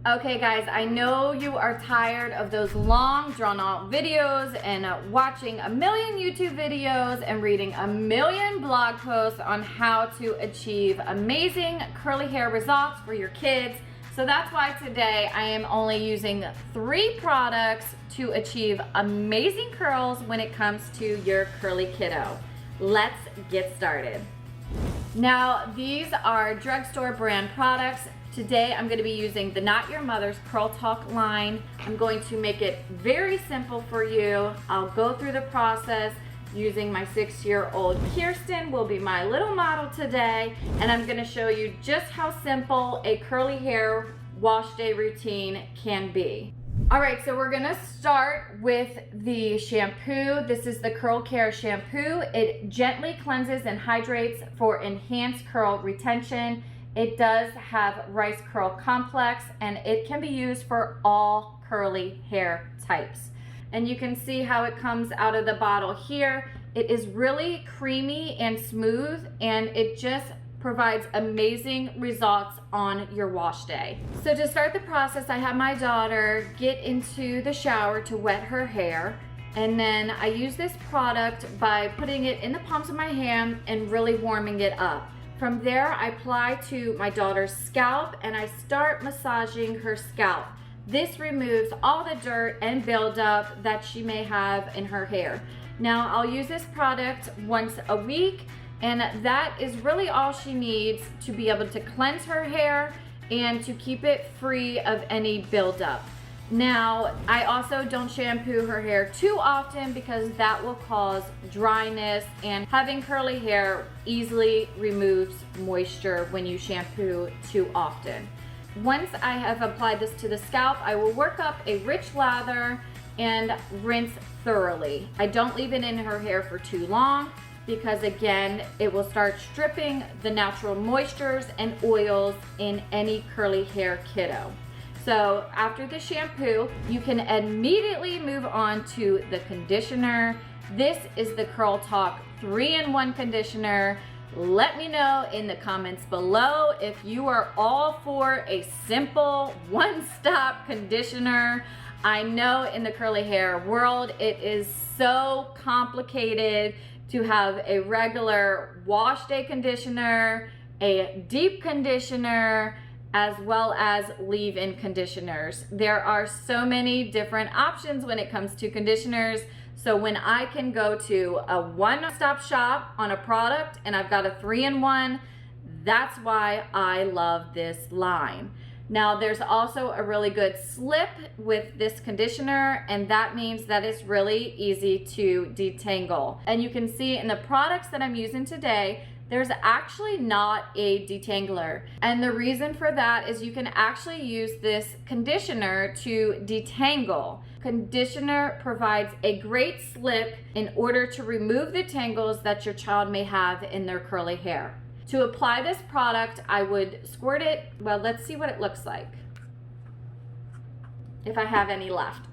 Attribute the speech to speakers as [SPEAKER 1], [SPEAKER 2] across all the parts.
[SPEAKER 1] Okay guys, I know you are tired of those long drawn out videos and watching a million YouTube videos and reading a million blog posts on how to achieve amazing curly hair results for your kids. So that's why today I am only using 3 products to achieve amazing curls when it comes to your curly kiddo. Let's get started. Now, these are drugstore brand products. Today I'm going to be using the Not Your Mother's Curl Talk line. I'm going to make it very simple for you. I'll go through the process using my 6-year-old Kierstin will be my little model today, and I'm going to show you just how simple a curly hair wash day routine can be. Alright, so we're going to start with the shampoo. This is the Curl Care shampoo. It gently cleanses and hydrates for enhanced curl retention. It does have rice curl complex, and it can be used for all curly hair types. And you can see how it comes out of the bottle here. It is really creamy and smooth, and it just provides amazing results on your wash day. So to start the process, I have my daughter get into the shower to wet her hair. And then I use this product by putting it in the palms of my hand and really warming it up. From there, I apply to my daughter's scalp and I start massaging her scalp. This removes all the dirt and buildup that she may have in her hair. Now, I'll use this product once a week, and that is really all she needs to be able to cleanse her hair and to keep it free of any buildup. Now, I also don't shampoo her hair too often because that will cause dryness, and having curly hair easily removes moisture when you shampoo too often. Once I have applied this to the scalp, I will work up a rich lather and rinse thoroughly. I don't leave it in her hair for too long because, again, it will start stripping the natural moistures and oils in any curly hair kiddo. So after the shampoo, you can immediately move on to the conditioner. This is the Curl Talk 3-in-1 conditioner. Let me know in the comments below if you are all for a simple one-stop conditioner. I know in the curly hair world, it is so complicated to have a regular wash day conditioner, a deep conditioner, as well as leave-in conditioners. There are so many different options when it comes to conditioners. So when I can go to a one-stop shop on a product and I've got a 3-in-1, that's why I love this line. Now, there's also a really good slip with this conditioner, and that means that it's really easy to detangle. And you can see in the products that I'm using today, there's actually not a detangler. And the reason for that is you can actually use this conditioner to detangle. Conditioner provides a great slip in order to remove the tangles that your child may have in their curly hair. To apply this product, I would squirt it. Well, let's see what it looks like, if I have any left.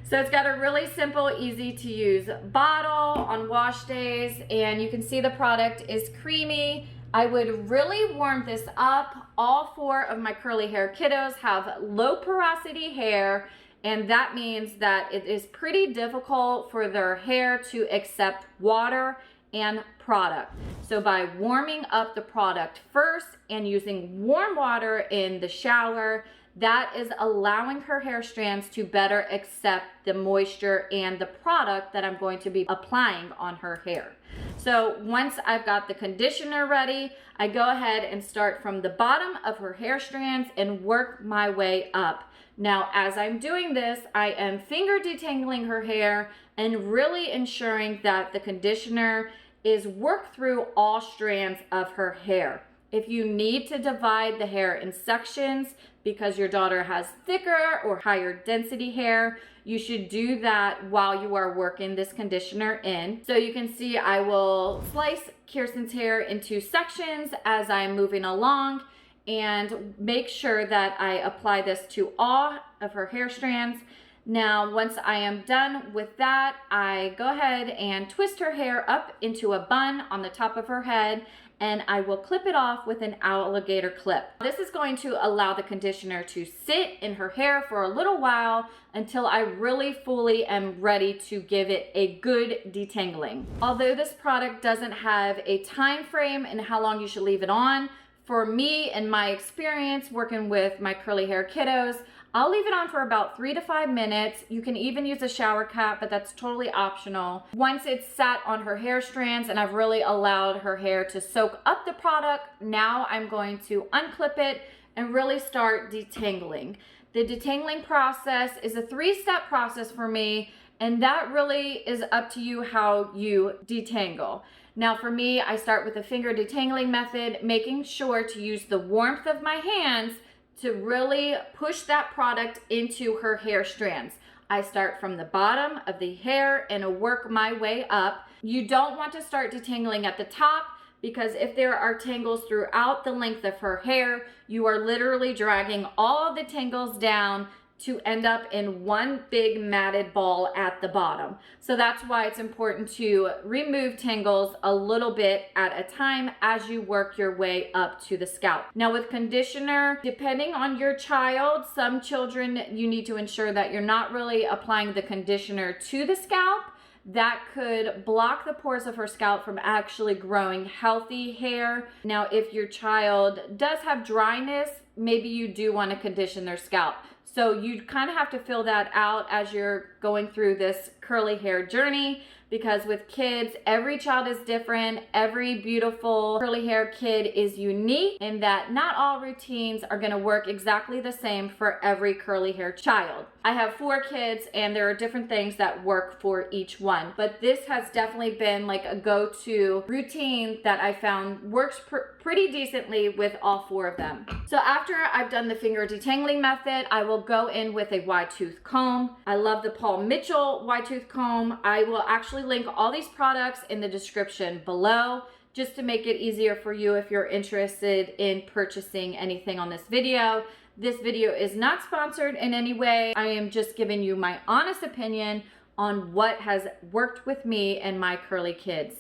[SPEAKER 1] So it's got a really simple, easy to use bottle on wash days, and you can see the product is creamy. I would really warm this up. All 4 of my curly hair kiddos have low porosity hair, and that means that it is pretty difficult for their hair to accept water and product. So by warming up the product first and using warm water in the shower, that is allowing her hair strands to better accept the moisture and the product that I'm going to be applying on her hair. So once I've got the conditioner ready, I go ahead and start from the bottom of her hair strands and work my way up. Now, as I'm doing this, I am finger detangling her hair and really ensuring that the conditioner is worked through all strands of her hair. If you need to divide the hair in sections because your daughter has thicker or higher density hair, you should do that while you are working this conditioner in. So you can see I will slice Kierstin's hair into sections as I'm moving along and make sure that I apply this to all of her hair strands. Now, once I am done with that, I go ahead and twist her hair up into a bun on the top of her head, and I will clip it off with an alligator clip. This is going to allow the conditioner to sit in her hair for a little while until I really fully am ready to give it a good detangling. Although this product doesn't have a time frame in how long you should leave it on, for me and my experience working with my curly hair kiddos, I'll leave it on for about 3 to 5 minutes. You can even use a shower cap, but that's totally optional. Once it's sat on her hair strands and I've really allowed her hair to soak up the product, now I'm going to unclip it and really start detangling. The detangling process is a 3-step process for me, and that really is up to you how you detangle. Now for me, I start with the finger detangling method, making sure to use the warmth of my hands to really push that product into her hair strands. I start from the bottom of the hair and work my way up. You don't want to start detangling at the top, because if there are tangles throughout the length of her hair, you are literally dragging all of the tangles down to end up in one big matted ball at the bottom. So that's why it's important to remove tangles a little bit at a time as you work your way up to the scalp. Now with conditioner, depending on your child, some children you need to ensure that you're not really applying the conditioner to the scalp. That could block the pores of her scalp from actually growing healthy hair. Now, if your child does have dryness, maybe you do want to condition their scalp. So you kind of have to fill that out as you're going through this curly hair journey, because with kids, every child is different. Every beautiful curly hair kid is unique in that not all routines are going to work exactly the same for every curly hair child. I have 4 kids and there are different things that work for each one, but this has definitely been like a go-to routine that I found works pretty decently with all 4 of them. So after I've done the finger detangling method, I will go in with a wide tooth comb. I love the Paul Mitchell wide tooth comb. I will actually link all these products in the description below, just to make it easier for you if you're interested in purchasing anything on this video. This video is not sponsored in any way. I am just giving you my honest opinion on what has worked with me and my curly kids.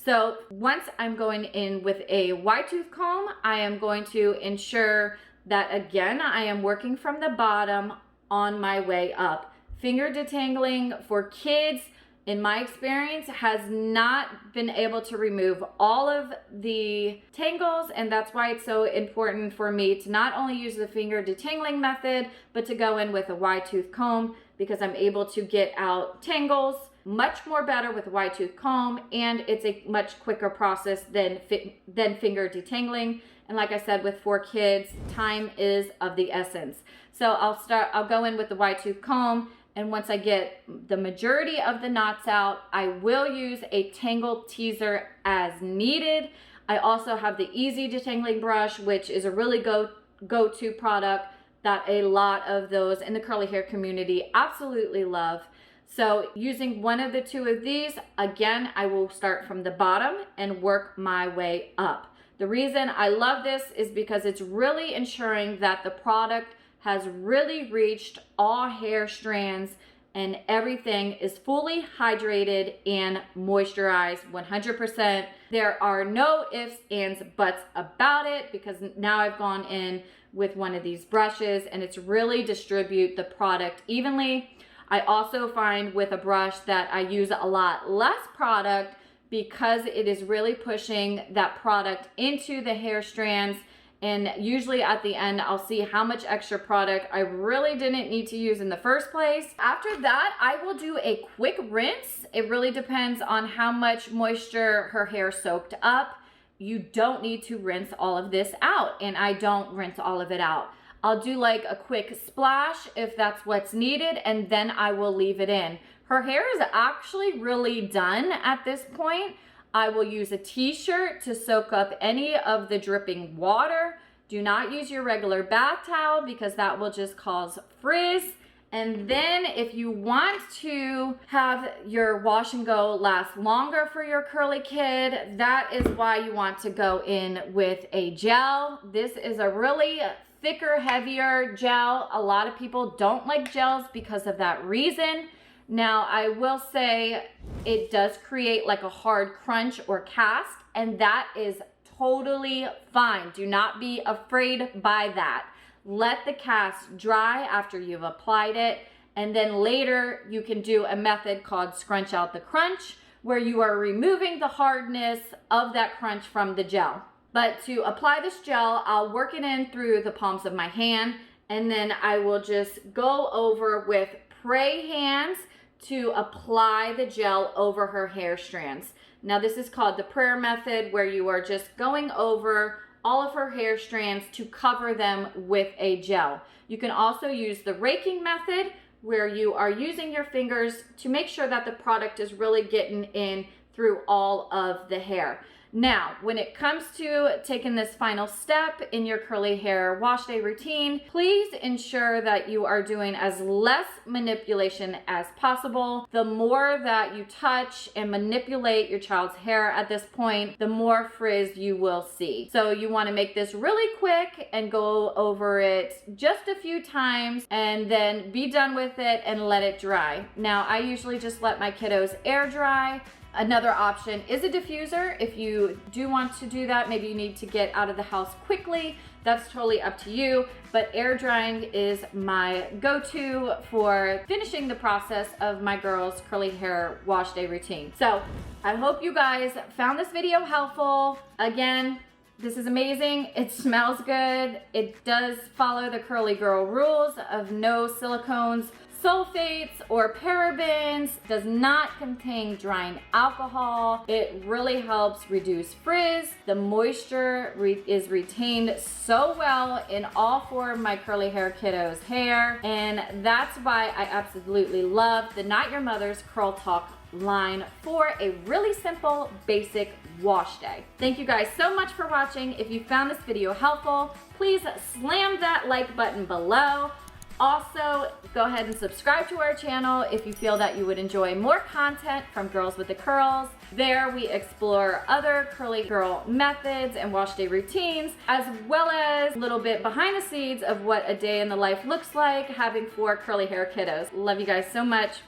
[SPEAKER 1] So once I'm going in with a wide tooth comb, I am going to ensure that, again, I am working from the bottom on my way up. Finger detangling for kids, in my experience, has not been able to remove all of the tangles, and that's why it's so important for me to not only use the finger detangling method, but to go in with a wide tooth comb, because I'm able to get out tangles much more better with a wide tooth comb, and it's a much quicker process than finger detangling. And like I said, with 4 kids, time is of the essence. So I'll go in with the wide tooth comb, and once I get the majority of the knots out, I will use a tangle teaser as needed. I also have the Easy Detangling Brush, which is a really go-to product that a lot of those in the curly hair community absolutely love. So using one of the 2 of these, again, I will start from the bottom and work my way up. The reason I love this is because it's really ensuring that the product has really reached all hair strands and everything is fully hydrated and moisturized 100%. There are no ifs, ands, buts about it, because now I've gone in with one of these brushes and it's really distribute the product evenly. I also find with a brush that I use a lot less product, because it is really pushing that product into the hair strands. And usually at the end, I'll see how much extra product I really didn't need to use in the first place. After that, I will do a quick rinse. It really depends on how much moisture her hair soaked up. You don't need to rinse all of this out, and I don't rinse all of it out. I'll do like a quick splash if that's what's needed, and then I will leave it in. Her hair is actually really done at this point. I will use a t-shirt to soak up any of the dripping water. Do not use your regular bath towel, because that will just cause frizz. And then if you want to have your wash and go last longer for your curly kid, that is why you want to go in with a gel. This is a really thicker, heavier gel. A lot of people don't like gels because of that reason. Now, I will say it does create like a hard crunch or cast, and that is totally fine. Do not be afraid by that. Let the cast dry after you've applied it, and then later you can do a method called scrunch out the crunch, where you are removing the hardness of that crunch from the gel. But to apply this gel, I'll work it in through the palms of my hand, and then I will just go over with pray hands to apply the gel over her hair strands. Now this is called the prayer method, where you are just going over all of her hair strands to cover them with a gel. You can also use the raking method, where you are using your fingers to make sure that the product is really getting in through all of the hair. Now, when it comes to taking this final step in your curly hair wash day routine, please ensure that you are doing as less manipulation as possible. The more that you touch and manipulate your child's hair at this point, the more frizz you will see. So you want to make this really quick and go over it just a few times and then be done with it and let it dry. Now, I usually just let my kiddos air dry. Another option is a diffuser. If you do want to do that, maybe you need to get out of the house quickly, that's totally up to you. But air drying is my go-to for finishing the process of my girls' curly hair wash day routine. So I hope you guys found this video helpful. Again, this is amazing. It smells good. It does follow the curly girl rules of no silicones, sulfates, or parabens, does not contain drying alcohol. It really helps reduce frizz. The moisture is retained so well in all four of my curly hair kiddos' hair, and that's why I absolutely love the Not Your Mother's Curl Talk line for a really simple, basic wash day. Thank you guys so much for watching. If you found this video helpful, please slam that like button below. Also, go ahead and subscribe to our channel if you feel that you would enjoy more content from Girls with the Curls. There we explore other curly girl methods and wash day routines, as well as a little bit behind the scenes of what a day in the life looks like having 4 curly hair kiddos. Love you guys so much.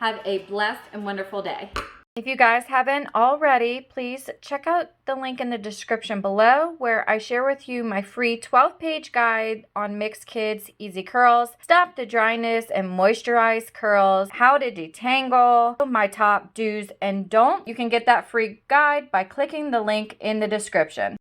[SPEAKER 1] Have a blessed and wonderful day. If you guys haven't already, please check out the link in the description below, where I share with you my free 12-page guide on Mixed Kids Easy Curls, Stop the Dryness and Moisturize Curls, How to Detangle, my top do's and don'ts. You can get that free guide by clicking the link in the description.